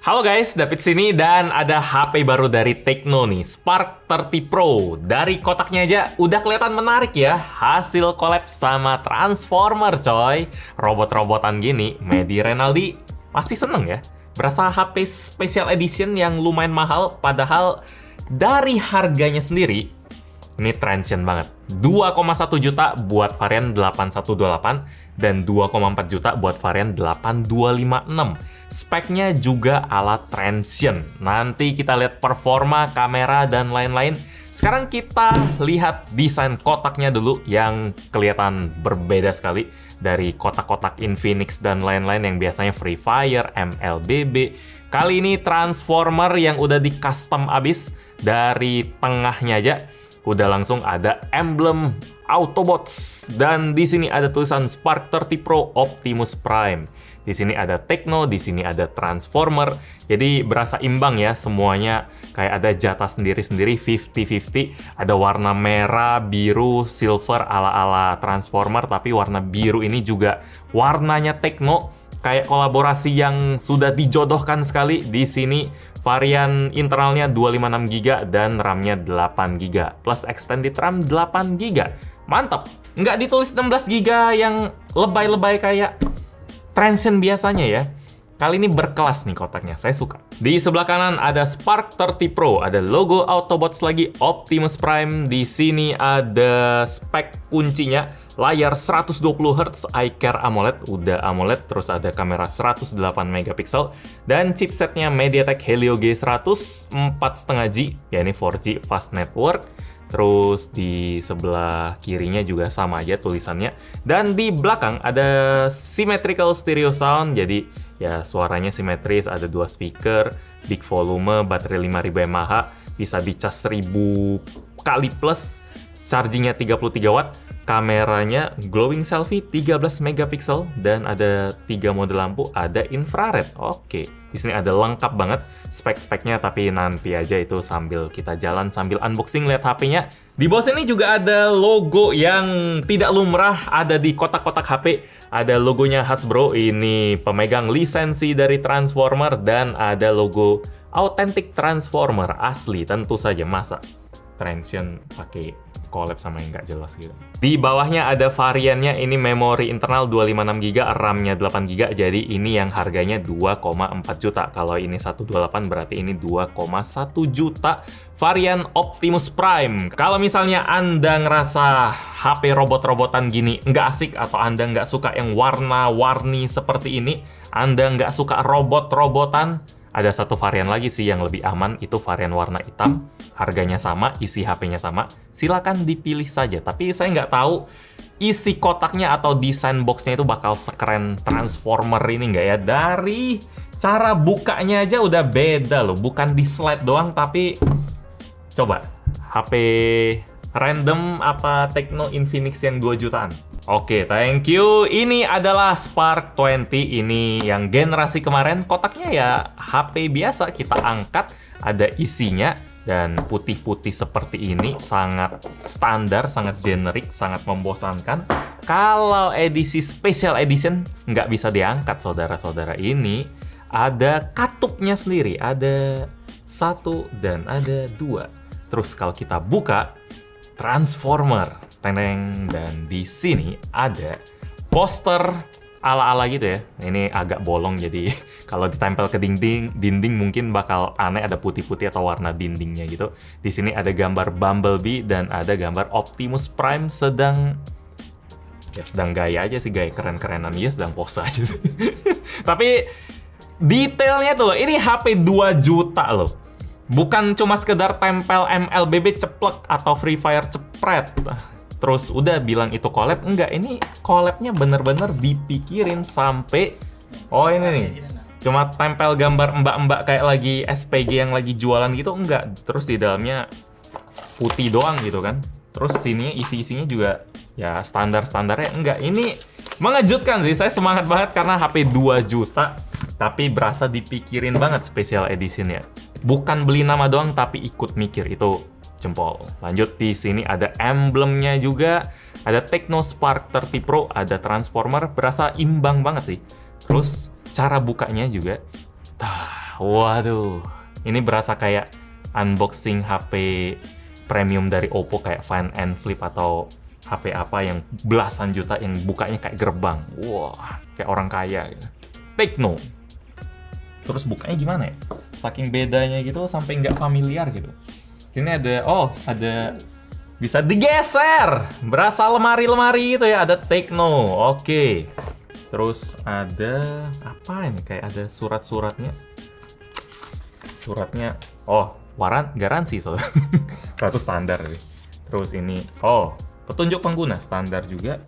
Halo guys, David sini dan ada HP baru dari Tecno nih, Spark 30 Pro. Dari kotaknya aja udah kelihatan menarik ya, hasil collab sama Transformer coy. Robot-robotan gini, Medi Renaldi pasti seneng ya. Berasa HP Special Edition yang lumayan mahal, padahal dari harganya sendiri, ini transient banget. 2,1 juta buat varian 8128 dan 2,4 juta buat varian 8256. Speknya juga ala transient. Nanti kita lihat performa, kamera, dan lain-lain. Sekarang kita lihat desain kotaknya dulu yang kelihatan berbeda sekali dari kotak-kotak Infinix dan lain-lain yang biasanya Free Fire, MLBB. Kali ini Transformer yang udah di custom abis. Dari tengahnya aja udah langsung ada emblem Autobots, dan di sini ada tulisan Spark 30 Pro Optimus Prime. Di sini ada Tecno, di sini ada Transformer. Jadi berasa imbang ya semuanya, kayak ada jatah sendiri-sendiri 50-50. Ada warna merah, biru, silver ala-ala Transformer, tapi warna biru ini juga warnanya Tecno. Kayak kolaborasi yang sudah dijodohkan sekali. Di sini varian internalnya 256GB dan RAM-nya 8GB. Plus extended RAM 8GB. Mantap! Nggak ditulis 16GB yang lebay-lebay kayak transient biasanya ya. Kali ini berkelas nih kotaknya, saya suka. Di sebelah kanan ada Spark 30 Pro, ada logo Autobots lagi, Optimus Prime. Di sini ada spek kuncinya, layar 120Hz iCare AMOLED, udah AMOLED, terus ada kamera 108MP, dan chipsetnya MediaTek Helio G100 4,5G, ya ini 4G Fast Network. Terus di sebelah kirinya juga sama aja tulisannya. Dan di belakang ada symmetrical stereo sound, jadi ya suaranya simetris, ada 2 speaker, big volume, baterai 5000 mAh, bisa dicas 1000 kali plus, chargingnya 33 watt, kameranya glowing selfie 13MP, dan ada 3 mode lampu, ada infrared. Oke, di sini ada lengkap banget spek-speknya, tapi nanti aja itu sambil kita jalan, sambil unboxing lihat HP-nya. Di bawah sini juga ada logo yang tidak lumrah ada di kotak-kotak HP. Ada logonya Hasbro, ini pemegang lisensi dari Transformer, dan ada logo Authentic Transformer asli, tentu saja, masa transient pakai collab sama yang nggak jelas gitu. Di bawahnya ada variannya, ini memori internal 256GB, RAM-nya 8GB, jadi ini yang harganya 2,4 juta. Kalau ini 128 berarti ini 2,1 juta. Varian Optimus Prime. Kalau misalnya Anda ngerasa HP robot-robotan gini nggak asik, atau Anda nggak suka yang warna-warni seperti ini, Anda nggak suka robot-robotan, ada satu varian lagi sih yang lebih aman, itu varian warna hitam. Harganya sama, isi HP-nya sama. Silakan dipilih saja. Tapi saya nggak tahu isi kotaknya atau desain box-nya itu bakal sekeren Transformer ini nggak ya. Dari cara bukanya aja udah beda loh. Bukan di slide doang, tapi coba HP random apa Tecno Infinix yang 2 jutaan. Oke, thank you. Ini adalah Spark 20. Ini yang generasi kemarin. Kotaknya ya HP biasa. Kita angkat, ada isinya. Dan putih-putih seperti ini, sangat standar, sangat generik, sangat membosankan. Kalau edisi Special Edition, nggak bisa diangkat, saudara-saudara. Ini ada katupnya sendiri. Ada 1 dan ada 2. Terus kalau kita buka, Transformer. Teneng. Dan di sini ada poster ala-ala gitu ya. Ini agak bolong, jadi kalau ditempel ke dinding mungkin bakal aneh, ada putih-putih atau warna dindingnya gitu. Di sini ada gambar Bumblebee dan ada gambar Optimus Prime sedang gaya aja sih, gaya keren-kerenan ya, sedang pose aja sih. Tapi detailnya tuh, ini HP 2 juta loh. Bukan cuma sekedar tempel MLBB ceplek atau Free Fire cepret. Terus udah bilang itu collab, enggak, ini collabnya bener-bener dipikirin sampai, oh ini nih, cuma tempel gambar mbak-mbak kayak lagi SPG yang lagi jualan gitu, enggak. Terus di dalamnya putih doang gitu kan. Terus sini isi-isinya juga ya standar-standarnya, enggak. Ini mengejutkan sih, saya semangat banget karena HP 2 juta, tapi berasa dipikirin banget special editionnya. Bukan beli nama doang, tapi ikut mikir, itu jempol. Lanjut, di sini ada emblemnya juga, ada Tecno Spark 30 Pro, ada Transformer, berasa imbang banget sih. Terus cara bukanya juga, waduh. Ini berasa kayak unboxing HP premium dari Oppo kayak Find and Flip atau HP apa yang belasan juta yang bukanya kayak gerbang. Wah, kayak orang kaya gitu. Tecno. Terus bukanya gimana ya? Saking bedanya gitu sampai nggak familiar gitu. Sini ada bisa digeser. Berasa lemari-lemari itu ya, ada Tecno. Oke. Terus ada apa ini? Kayak ada surat-suratnya. Suratnya, garansi soalnya. Itu standar. Terus ini, petunjuk pengguna standar juga.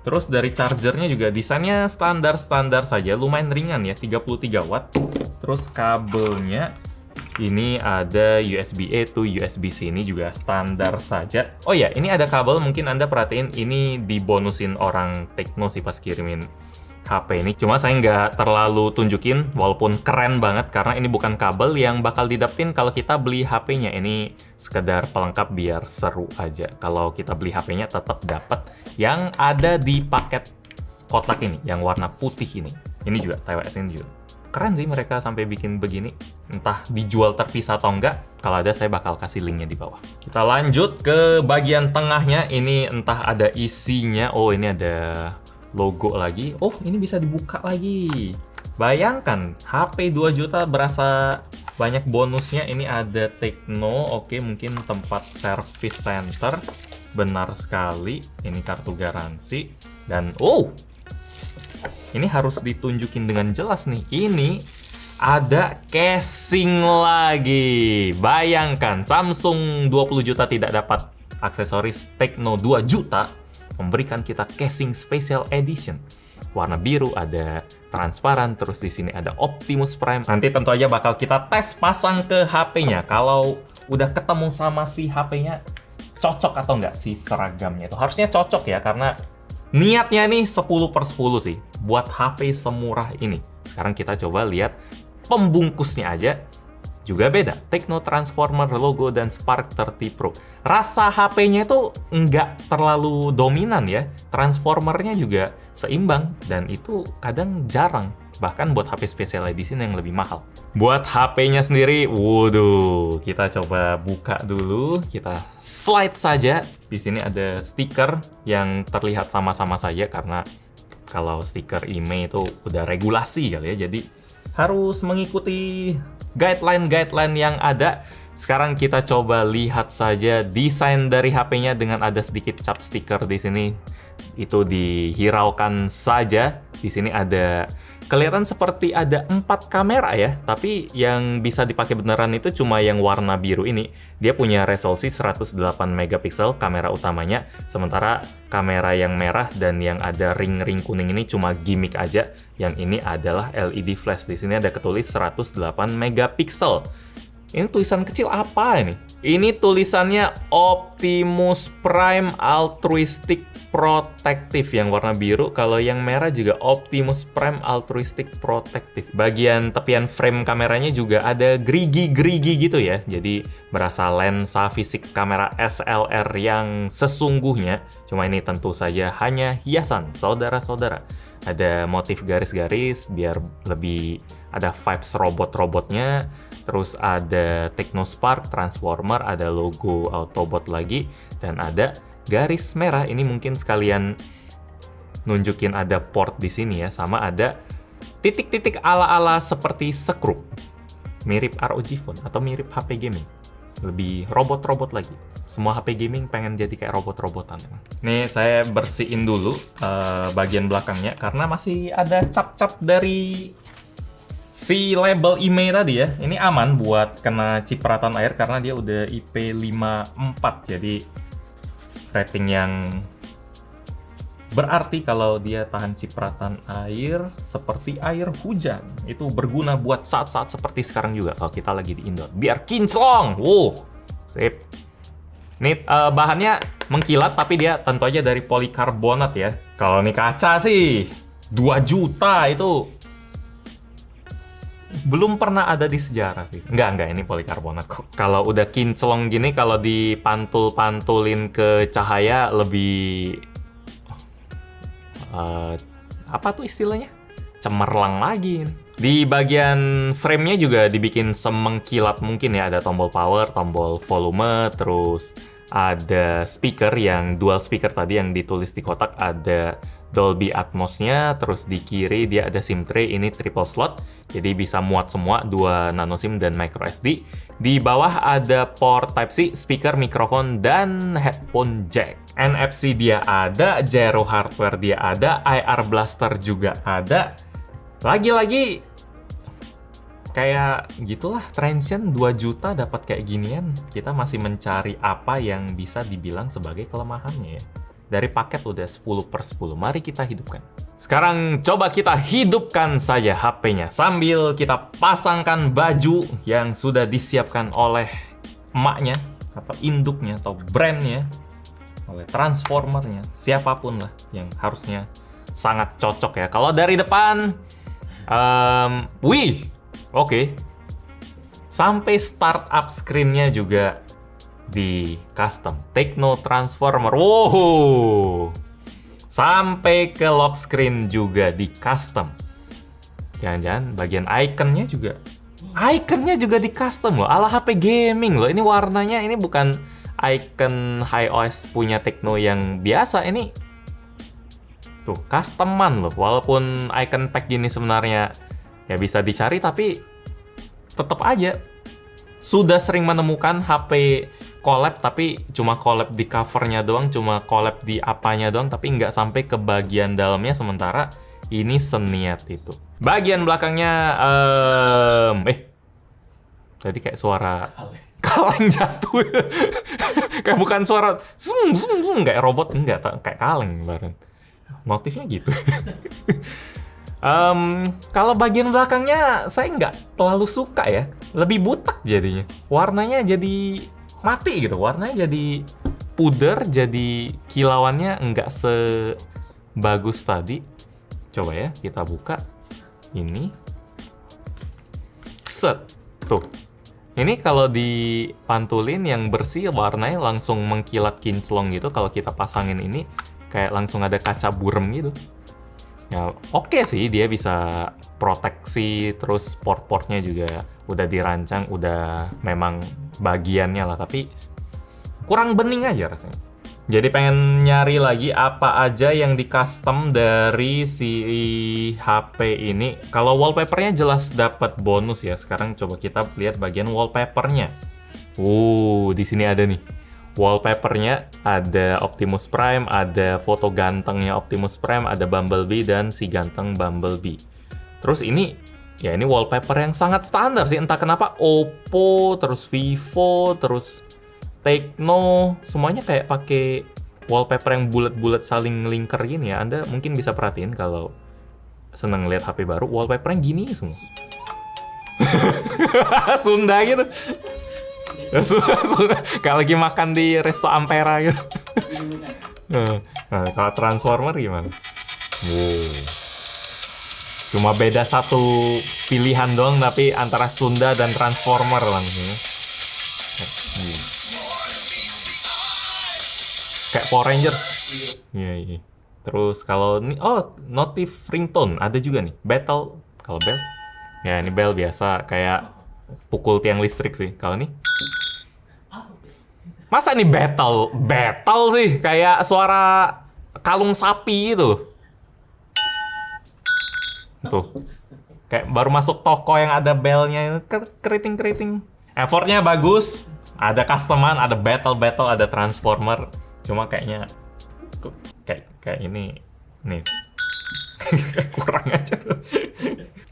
Terus dari chargernya juga desainnya standar-standar saja, lumayan ringan ya, 33 watt. Terus kabelnya ini ada USB-A to USB-C, ini juga standar saja. Oh ya, ini ada kabel, mungkin Anda perhatiin ini dibonusin orang Tecno sih pas kirimin HP ini. Cuma saya nggak terlalu tunjukin, walaupun keren banget karena ini bukan kabel yang bakal didapin kalau kita beli HP-nya. Ini sekedar pelengkap biar seru aja. Kalau kita beli HP-nya tetap dapat yang ada di paket kotak ini, yang warna putih ini. Ini juga, TWS ini juga. Keren sih mereka sampai bikin begini. Entah dijual terpisah atau enggak. Kalau ada saya bakal kasih linknya di bawah. Kita lanjut ke bagian tengahnya. Ini entah ada isinya. Oh, ini ada logo lagi. Oh, ini bisa dibuka lagi. Bayangkan, HP 2 juta berasa banyak bonusnya. Ini ada Tecno. Oke, mungkin tempat service center. Benar sekali. Ini kartu garansi. Dan, ini harus ditunjukin dengan jelas nih. Ini ada casing lagi. Bayangkan, Samsung 20 juta tidak dapat aksesoris, Tecno 2 juta memberikan kita casing special edition. Warna biru, ada transparan, terus di sini ada Optimus Prime. Nanti tentu aja bakal kita tes pasang ke HP-nya. Kalau udah ketemu sama si HP-nya, cocok atau enggak si seragamnya itu. Harusnya cocok ya, karena niatnya nih 10/10 sih buat HP semurah ini. Sekarang kita coba lihat pembungkusnya aja. Juga beda, Tecno Transformer logo dan Spark 30 Pro. Rasa HP-nya itu nggak terlalu dominan ya. Transformernya juga seimbang, dan itu kadang jarang. Bahkan buat HP special edition yang lebih mahal. Buat HP-nya sendiri, waduh, kita coba buka dulu. Kita slide saja. Di sini ada stiker yang terlihat sama-sama saja, karena kalau stiker IMEI itu udah regulasi kali ya. Jadi harus mengikuti guideline yang ada. Sekarang kita coba lihat saja desain dari HP-nya dengan ada sedikit cap stiker di sini. Itu dihiraukan saja. Di sini ada kelihatan seperti ada 4 kamera ya, tapi yang bisa dipakai beneran itu cuma yang warna biru ini. Dia punya resolusi 108 megapiksel kamera utamanya, sementara kamera yang merah dan yang ada ring-ring kuning ini cuma gimmick aja. Yang ini adalah LED flash. Di sini ada ketulis 108 megapiksel. Ini tulisan kecil apa ini? Ini tulisannya Optimus Prime Altruistic Protective yang warna biru. Kalau yang merah juga Optimus Prime Altruistic Protective. Bagian tepian frame kameranya juga ada gerigi-gerigi gitu ya. Jadi berasa lensa fisik kamera SLR yang sesungguhnya. Cuma ini tentu saja hanya hiasan, saudara-saudara. Ada motif garis-garis biar lebih ada vibes robot-robotnya. Terus ada Tecno Spark, Transformer, ada logo Autobot lagi, dan ada garis merah. Ini mungkin sekalian nunjukin ada port di sini ya, sama ada titik-titik ala-ala seperti sekrup. Mirip ROG Phone atau mirip HP gaming. Lebih robot-robot lagi. Semua HP gaming pengen jadi kayak robot-robotan. Nih saya bersihin dulu bagian belakangnya karena masih ada cap-cap dari si label IMEI tadi ya. Ini aman buat kena cipratan air karena dia udah IP54. Jadi rating yang berarti kalau dia tahan cipratan air seperti air hujan. Itu berguna buat saat-saat seperti sekarang juga kalau kita lagi di indoor. Biar kinclong. Sip. Ini bahannya mengkilat tapi dia tentu aja dari polikarbonat ya. Kalau ini kaca sih 2 juta itu belum pernah ada di sejarah sih. Enggak, ini polikarbonat kok. Kalau udah kinclong gini, kalau dipantul-pantulin ke cahaya lebih apa tuh istilahnya? Cemerlang lagi ini. Di bagian frame-nya juga dibikin semengkilat mungkin ya. Ada tombol power, tombol volume, terus ada speaker yang dual speaker tadi yang ditulis di kotak. Ada Dolby Atmos-nya, terus di kiri dia ada SIM tray, ini triple slot. Jadi bisa muat semua, 2 nano SIM dan micro SD. Di bawah ada port Type-C, speaker, mikrofon, dan headphone jack. NFC dia ada, gyro hardware dia ada, IR blaster juga ada. Lagi-lagi kayak gitulah, Transsion 2 juta dapat kayak ginian. Kita masih mencari apa yang bisa dibilang sebagai kelemahannya ya. Dari paket udah 10/10, mari kita hidupkan. Sekarang coba kita hidupkan saja HP-nya sambil kita pasangkan baju yang sudah disiapkan oleh emaknya, atau induknya, atau brandnya, oleh transformernya, siapapun lah yang harusnya sangat cocok ya. Kalau dari depan, wih, oke. Sampai startup screen-nya juga di custom. Tekno Transformer. Wow. Sampai ke lock screen juga di custom. Jangan-jangan bagian iconnya juga. Iconnya juga di custom loh. Ala HP gaming loh. Ini warnanya, ini bukan icon HiOS punya Tekno yang biasa. Ini tuh customan loh. Walaupun icon pack gini sebenarnya ya bisa dicari, tapi tetap aja sudah sering menemukan HP collab tapi cuma collab di covernya doang, cuma collab di apanya doang, tapi nggak sampai ke bagian dalamnya. Sementara ini seniat itu. Bagian belakangnya, tadi kayak suara kaleng jatuh. Kayak bukan suara zoom zoom zoom kayak robot, enggak, kayak kaleng bareng. Motifnya gitu. Kalau bagian belakangnya saya nggak terlalu suka ya, lebih butek jadinya. Warnanya jadi mati gitu, warnanya jadi puder, jadi kilauannya nggak sebagus tadi. Coba ya, kita buka ini. Set, tuh. Ini kalau dipantulin yang bersih warnanya langsung mengkilat kinclong gitu. Kalau kita pasangin ini kayak langsung ada kaca burem gitu. Ya, oke sih, dia bisa proteksi, terus port-portnya juga udah dirancang, udah memang bagiannya lah, tapi kurang bening aja rasanya. Jadi pengen nyari lagi apa aja yang di custom dari si HP ini. Kalau wallpapernya jelas dapat bonus ya. Sekarang coba kita lihat bagian wallpapernya. Di sini ada nih. Wallpapernya ada Optimus Prime, ada foto gantengnya Optimus Prime, ada Bumblebee dan si ganteng Bumblebee. Terus ini, ya ini wallpaper yang sangat standar sih, entah kenapa Oppo, terus Vivo, terus Tekno, semuanya kayak pakai wallpaper yang bulat-bulat saling lingkar gini ya. Anda mungkin bisa perhatiin kalau seneng lihat HP baru, wallpapernya gini semua. Sunda gitu. Kayak lagi makan di resto Ampera gitu. Nah, kalau Transformer gimana? Wow. Cuma beda satu pilihan doang, tapi antara Sunda dan Transformer langsung. Kayak Power Rangers. Iya. Terus kalau ini, notif ringtone ada juga nih. Battle, kalau bell. Ya ini bell biasa kayak pukul tiang listrik sih. Kalau ini masa ini battle sih, kayak suara kalung sapi itu. Tuh. Kayak baru masuk toko yang ada bellnya, keriting. Effortnya bagus, ada customan, ada battle, ada transformer. Cuma kayaknya kayak ini nih. Kurang aja.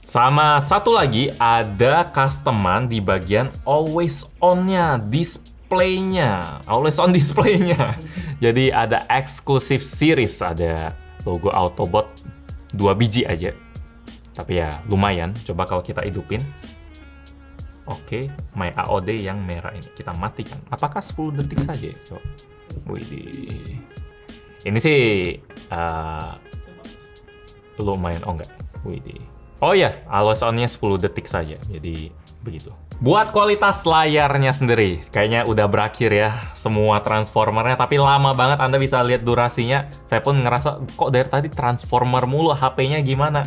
Sama satu lagi ada customan di bagian always on-nya, displaynya, always on displaynya. Jadi ada exclusive series, ada logo Autobot 2 biji aja. Tapi ya lumayan. Coba kalau kita hidupin. Oke, My AOD yang merah ini kita matikan. Apakah 10 detik saja? Coba. Widih. Ini sih lumayan. Oh enggak. Widih. Oh ya, always on-nya 10 detik saja. Jadi begitu. Buat kualitas layarnya sendiri, kayaknya udah berakhir ya semua transformernya, tapi lama banget. Anda bisa lihat durasinya. Saya pun ngerasa kok dari tadi transformer mulu, HP-nya gimana?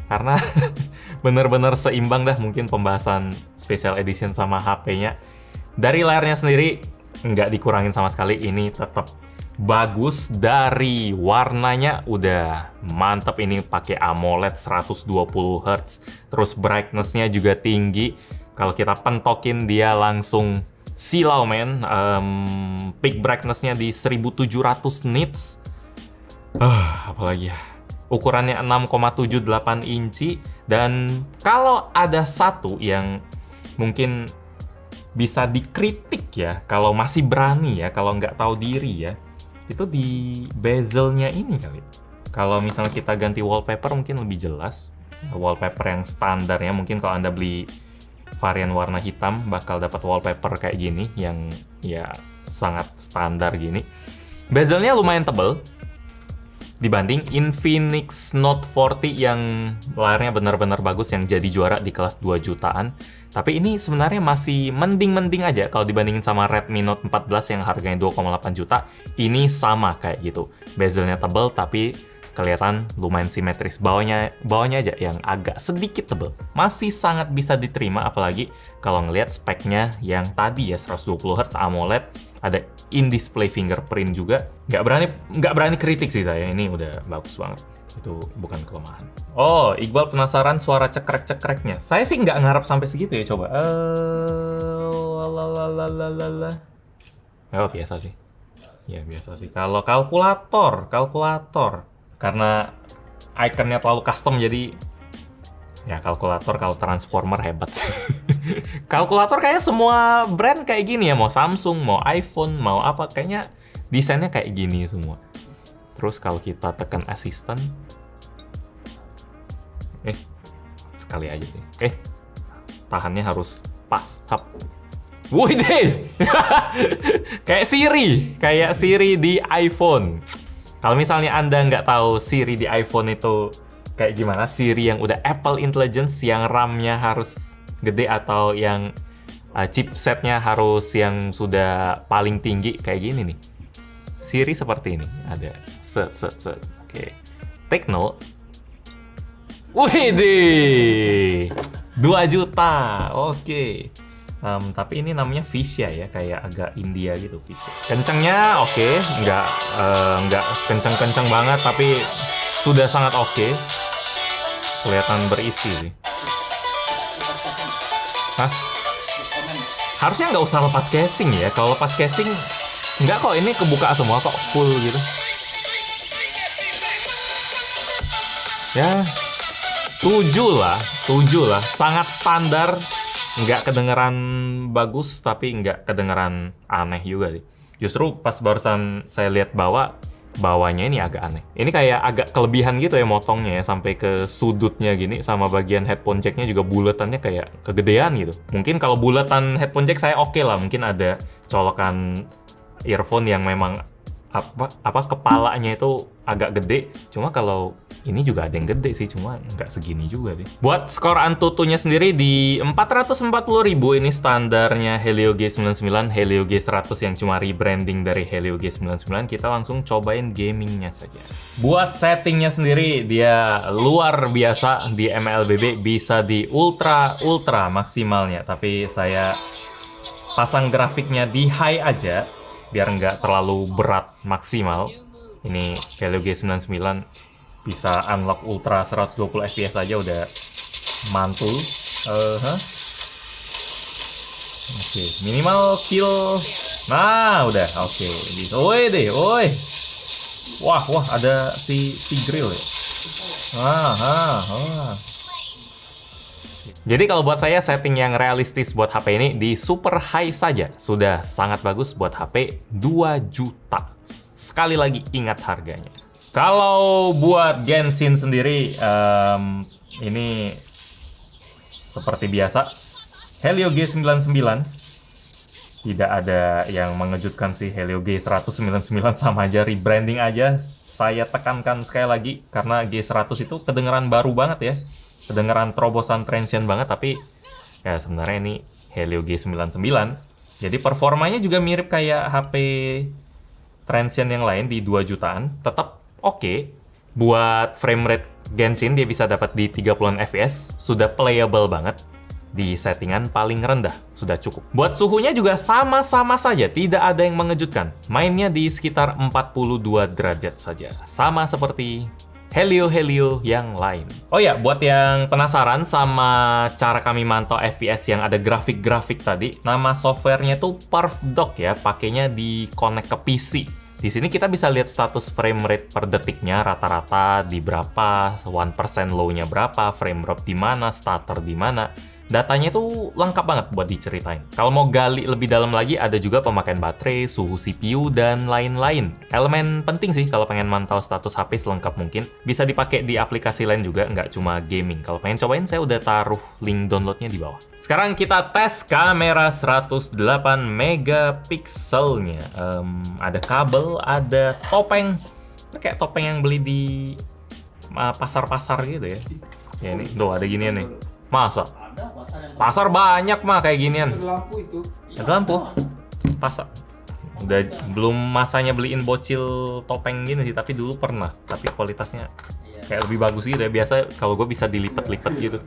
Karena Bener-bener seimbang dah mungkin pembahasan special edition sama HP-nya. Dari layarnya sendiri nggak dikurangin sama sekali, ini tetap bagus. Dari warnanya udah mantep, ini pakai AMOLED 120 Hz, terus brightness-nya juga tinggi. Kalau kita pentokin dia langsung silau men. Peak brightness-nya di 1700 nits. Apalagi ya, ukurannya 6,78 inci. Dan kalau ada satu yang mungkin bisa dikritik ya, kalau masih berani ya, kalau nggak tahu diri ya, itu di bezelnya ini kali. Kalau misalnya kita ganti wallpaper mungkin lebih jelas. Wallpaper yang standar ya, mungkin kalau Anda beli varian warna hitam bakal dapat wallpaper kayak gini, yang ya sangat standar gini. Bezelnya lumayan tebal dibanding Infinix Note 40 yang layarnya benar-benar bagus, yang jadi juara di kelas 2 jutaan. Tapi ini sebenarnya masih mending-mending aja kalau dibandingin sama Redmi Note 14 yang harganya 2,8 juta. Ini sama kayak gitu. Bezelnya tebal tapi kelihatan lumayan simetris. Bawahnya aja yang agak sedikit tebal. Masih sangat bisa diterima, apalagi kalau ngelihat speknya yang tadi ya, 120 Hz AMOLED, ada in-display fingerprint juga. Nggak berani kritik sih saya, ini udah bagus banget. Itu bukan kelemahan. Oh, Iqbal penasaran suara cekrek-cekreknya. Saya sih nggak ngarep sampai segitu ya, coba. Oh, biasa sih. Ya, biasa sih. Kalau kalkulator. Karena ikonnya terlalu custom, jadi ya kalkulator, kalau transformer hebat. Kalkulator kayaknya semua brand kayak gini ya, mau Samsung, mau iPhone, mau apa, kayaknya desainnya kayak gini semua. Terus kalau kita tekan assistant, sekali aja sih. Tahannya harus pas. Hap. Wih deh, kayak Siri di iPhone. Kalau misalnya Anda nggak tahu Siri di iPhone itu kayak gimana, Siri yang udah Apple Intelligence, yang RAM-nya harus gede atau yang chipsetnya harus yang sudah paling tinggi kayak gini nih. Siri seperti ini, ada set. Oke. Take note. Wih deh, 2 juta. Oke. Tapi ini namanya Visya ya, kayak agak India gitu Visya. Kencengnya oke, nggak kenceng-kenceng banget, tapi sudah sangat oke. Kelihatan berisi sih. Hah? Harusnya nggak usah lepas casing ya. Kalau lepas casing, nggak kok, ini kebuka semua kok, full gitu. Ya, 7 lah. Sangat standar. Nggak kedengeran bagus, tapi nggak kedengeran aneh juga sih. Justru pas barusan saya lihat bawahnya ini agak aneh. Ini kayak agak kelebihan gitu ya motongnya ya, sampai ke sudutnya gini, sama bagian headphone jacknya juga buletannya kayak kegedean gitu. Mungkin kalau buletan headphone jack saya oke lah, mungkin ada colokan earphone yang memang kepalanya itu agak gede. Cuma kalau ini juga ada yang gede sih, cuma nggak segini juga deh. Buat skor Antutunya sendiri di 440.000, ini standarnya Helio G99, Helio G100 yang cuma rebranding dari Helio G99. Kita langsung cobain gamingnya saja. Buat settingnya sendiri, dia luar biasa. Di MLBB bisa di ultra maksimalnya, tapi saya pasang grafiknya di high aja, biar nggak terlalu berat maksimal. Ini Helio G99 bisa unlock ultra 120 fps aja udah mantul. Oke, minimal kill. Nah, udah oke. Oi. Wah, ada si Tigreal ya. Jadi kalau buat saya, setting yang realistis buat HP ini di super high saja sudah sangat bagus buat HP 2 juta. Sekali lagi ingat harganya. Kalau buat Genshin sendiri, ini seperti biasa, Helio G99. Tidak ada yang mengejutkan sih, Helio G199 sama aja, rebranding aja. Saya tekankan sekali lagi, karena G100 itu kedengeran baru banget ya. Kedengeran terobosan transient banget, tapi ya sebenarnya ini Helio G99. Jadi performanya juga mirip kayak HP transient yang lain di 2 jutaan, tetap oke, Buat frame rate Genshin dia bisa dapat di 30-an fps, sudah playable banget. Di settingan paling rendah, sudah cukup. Buat suhunya juga sama-sama saja, tidak ada yang mengejutkan. Mainnya di sekitar 42 derajat saja. Sama seperti Helio yang lain. Oh ya, buat yang penasaran sama cara kami mantau FPS yang ada grafik-grafik tadi, nama softwarenya tuh PerfDock ya, pakainya di connect ke PC. Di sini kita bisa lihat status frame rate per detiknya, rata-rata di berapa, 1% low-nya berapa, frame drop di mana, stutter di mana. Datanya tuh lengkap banget buat diceritain. Kalau mau gali lebih dalam lagi, ada juga pemakaian baterai, suhu CPU, dan lain-lain. Elemen penting sih kalau pengen mantau status HP selengkap mungkin. Bisa dipakai di aplikasi lain juga, nggak cuma gaming. Kalau pengen cobain, saya udah taruh link downloadnya di bawah. Sekarang kita tes kamera 108 megapikselnya. Ada kabel, ada topeng. Ini kayak topeng yang beli di pasar-pasar gitu ya. Ya ini, tuh ada ginian nih. Masa? Pasar banyak mah kayak ginian. Ada lampu itu. Ada lampu. Pasar. Udah belum masanya beliin bocil topeng gini sih, tapi dulu pernah. Tapi kualitasnya kayak lebih bagus gitu ya. Biasa kalau gue bisa dilipat-lipat gitu.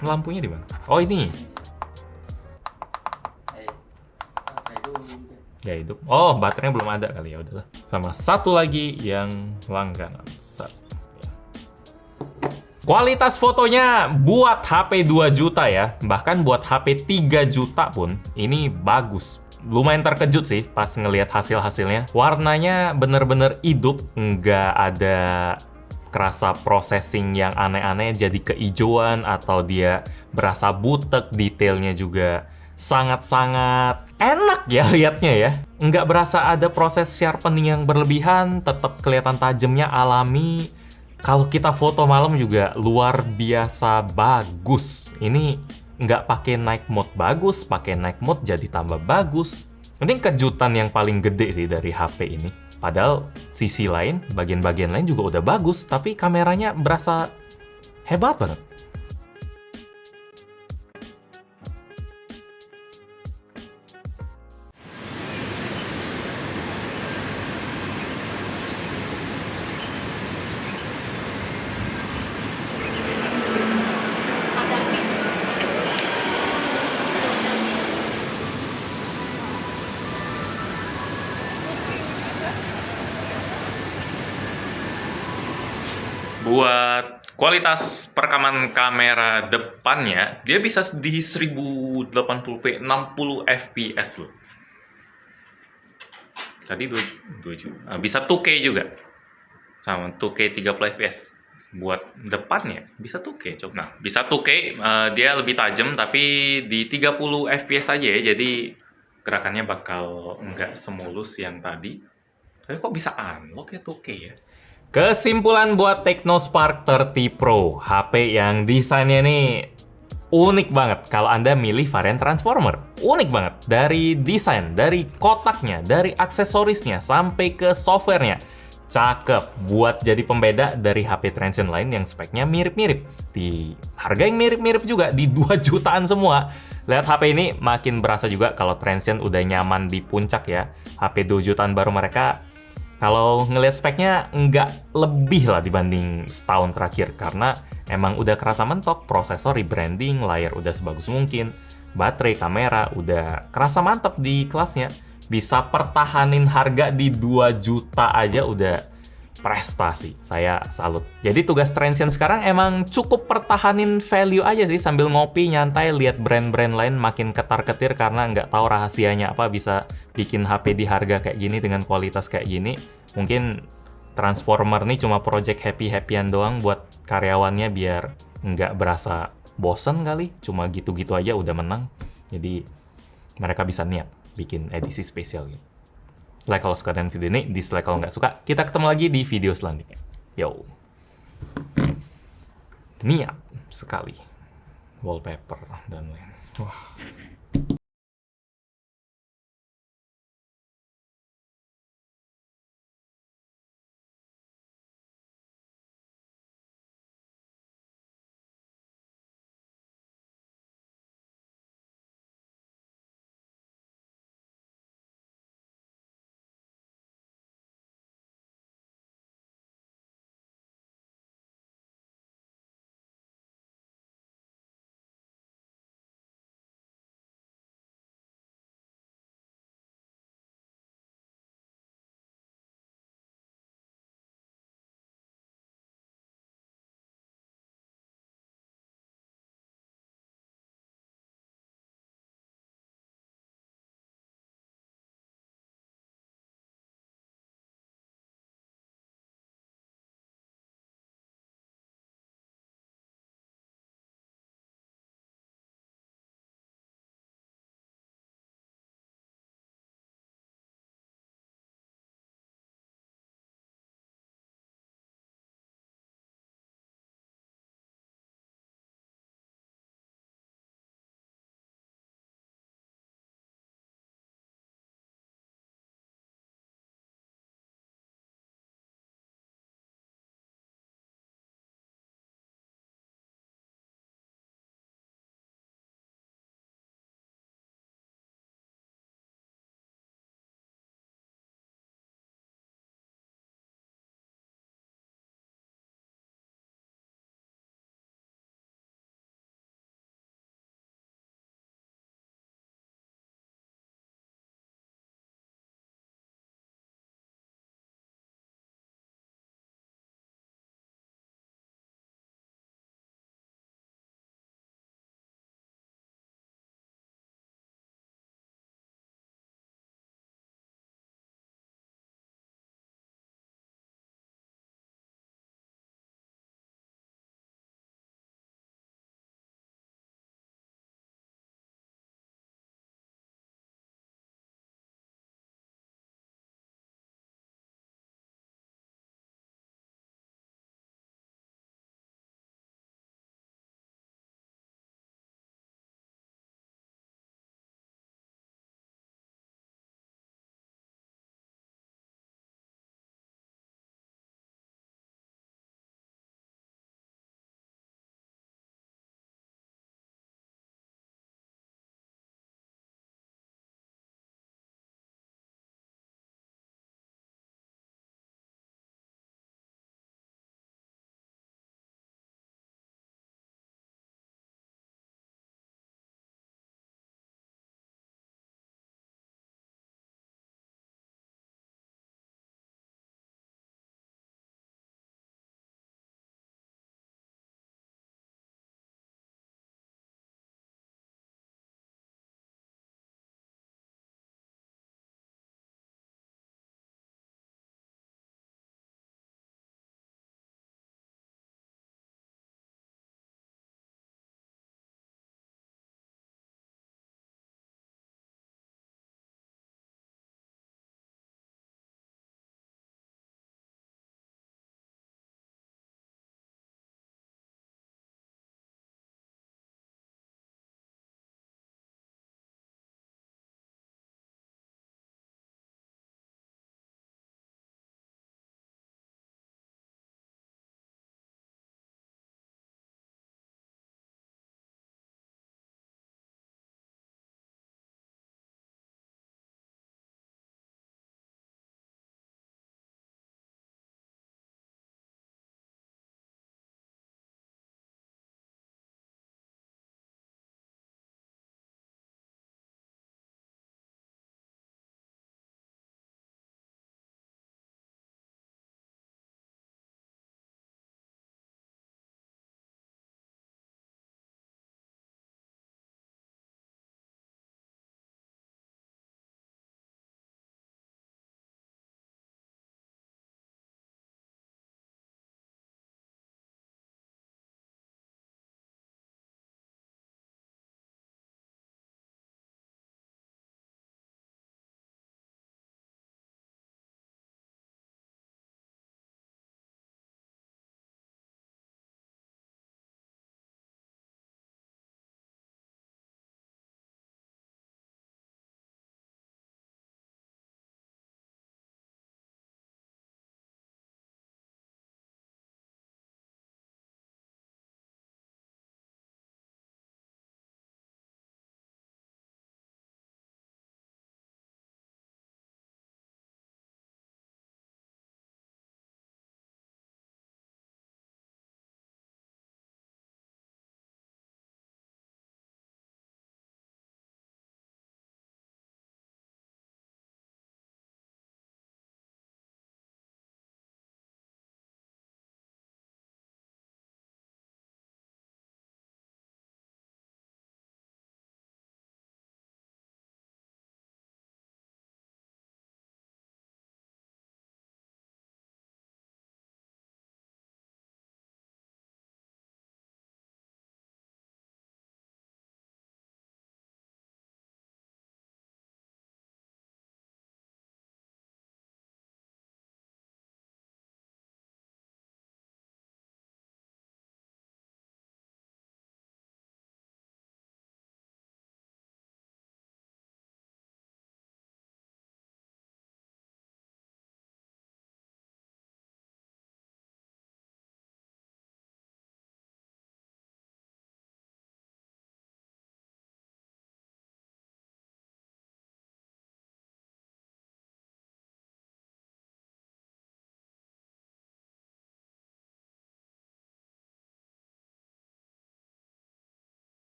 Lampunya di mana? Oh ini. Ya hidup. Oh baterainya belum ada kali ya udahlah. Sama satu lagi yang langganan. Kualitas fotonya buat HP 2 juta ya, bahkan buat HP 3 juta pun ini bagus. Lumayan terkejut sih pas ngelihat hasil-hasilnya. Warnanya bener-bener hidup, nggak ada kerasa processing yang aneh-aneh jadi keijuan atau dia berasa butek, detailnya juga sangat-sangat enak ya liatnya ya. Nggak berasa ada proses sharpening yang berlebihan, tetap kelihatan tajamnya alami. Kalau kita foto malam juga luar biasa bagus. Ini nggak pakai night mode bagus, pakai night mode jadi tambah bagus. Ini kejutan yang paling gede sih dari HP ini. Padahal sisi lain, bagian-bagian lain juga udah bagus, tapi kameranya berasa hebat banget. Buat kualitas perekaman kamera depannya, dia bisa di 1080p 60 fps loh. Tadi 2 bisa 2K juga. Sama 2K 30 fps. Buat depannya bisa 2K, coba. Nah, bisa 2K, dia lebih tajam tapi di 30 fps aja ya. Jadi gerakannya bakal nggak semulus yang tadi. Tapi kok bisa unlock ya 2K ya? Kesimpulan buat Technospark 30 Pro, HP yang desainnya nih unik banget kalau Anda milih varian Transformer. Unik banget, dari desain, dari kotaknya, dari aksesorisnya, sampai ke softwarenya. Cakep, buat jadi pembeda dari HP Transsion lain yang speknya mirip-mirip. Di harga yang mirip-mirip juga, di 2 jutaan semua. Lihat HP ini makin berasa juga kalau Transsion udah nyaman di puncak ya. HP 2 jutaan baru mereka, kalau ngelihat speknya nggak lebih lah dibanding setahun terakhir karena emang udah kerasa mentok, prosesor rebranding, layar udah sebagus mungkin, baterai, kamera udah kerasa mantep di kelasnya. Bisa pertahanin harga di 2 juta aja udah prestasi, saya salut. Jadi tugas Transsion sekarang emang cukup pertahanin value aja sih sambil ngopi, nyantai, lihat brand-brand lain makin ketar-ketir karena nggak tahu rahasianya apa bisa bikin HP di harga kayak gini dengan kualitas kayak gini. Mungkin Transformer nih cuma project happy-happyan doang buat karyawannya biar nggak berasa bosen kali, cuma gitu-gitu aja udah menang. Jadi mereka bisa niat bikin edisi spesial gitu. Like kalau suka dengan video ini, dislike kalau nggak suka. Kita ketemu lagi di video selanjutnya. Yo. Niat sekali. Wallpaper dan lain. Wah.